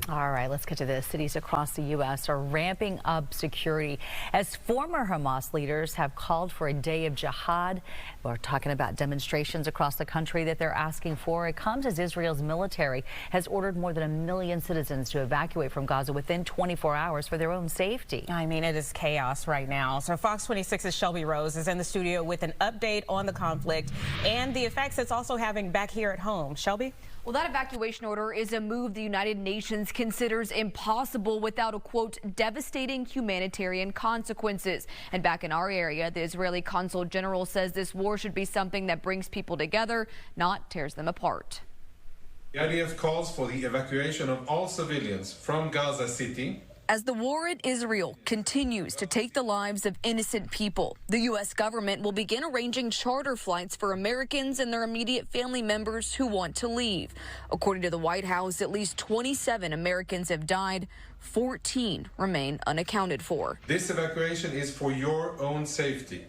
All right, let's get to this. Cities across the U.S. are ramping up security as former Hamas leaders have called for a day of jihad. We're talking about demonstrations across the country that they're asking for. It comes as Israel's military has ordered more than 1 million citizens to evacuate from Gaza within 24 hours for their own safety. I mean, it is chaos right now. So Fox 26's Shelby Rose is in the studio with an update on the conflict and the effects it's also having back here at home. Shelby? Well, that evacuation order is a move the United Nations considers impossible without a, quote, devastating humanitarian consequences. And back in our area, the Israeli Consul General says this war should be something that brings people together, not tears them apart. The IDF calls for the evacuation of all civilians from Gaza City. As the war in Israel continues to take the lives of innocent people, the U.S. government will begin arranging charter flights for Americans and their immediate family members who want to leave. According to the White House, at least 27 Americans have died. 14 remain unaccounted for. This evacuation is for your own safety.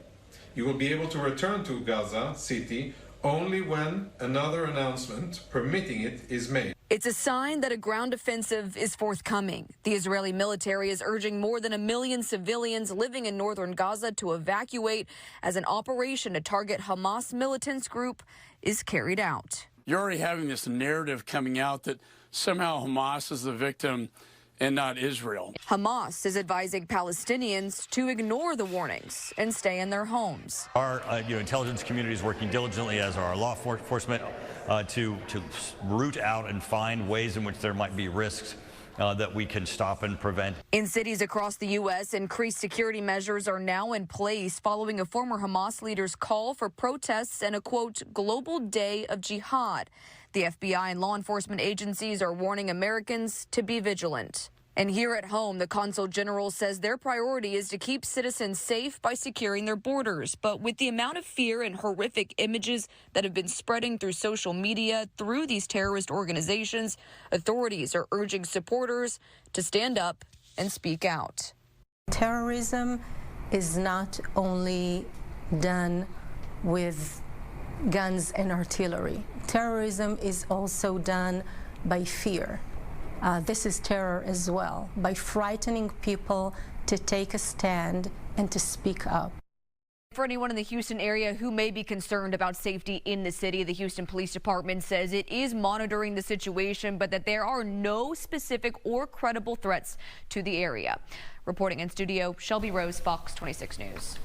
You will be able to return to Gaza City only when another announcement permitting it is made. It's a sign that a ground offensive is forthcoming. The Israeli military is urging more than 1 million civilians living in northern Gaza to evacuate as an operation to target Hamas militants group is carried out. You're already having this narrative coming out that somehow Hamas is the victim and not Israel. Hamas is advising Palestinians to ignore the warnings and stay in their homes. Our intelligence community is working diligently, as are our law enforcement, to root out and find ways in which there might be risks that we can stop and prevent. In cities across the U.S., increased security measures are now in place following a former Hamas leader's call for protests and a, quote, global day of jihad. The FBI and law enforcement agencies are warning Americans to be vigilant. And here at home, the Consul General says their priority is to keep citizens safe by securing their borders. But with the amount of fear and horrific images that have been spreading through social media through these terrorist organizations, authorities are urging supporters to stand up and speak out. Terrorism is not only done with guns and artillery. Terrorism is also done by fear. This is terror as well, by frightening people to take a stand and to speak up. For anyone in the Houston area who may be concerned about safety in the city, the Houston Police Department says it is monitoring the situation, but that there are no specific or credible threats to the area. Reporting in studio, Shelby Rose, Fox 26 News.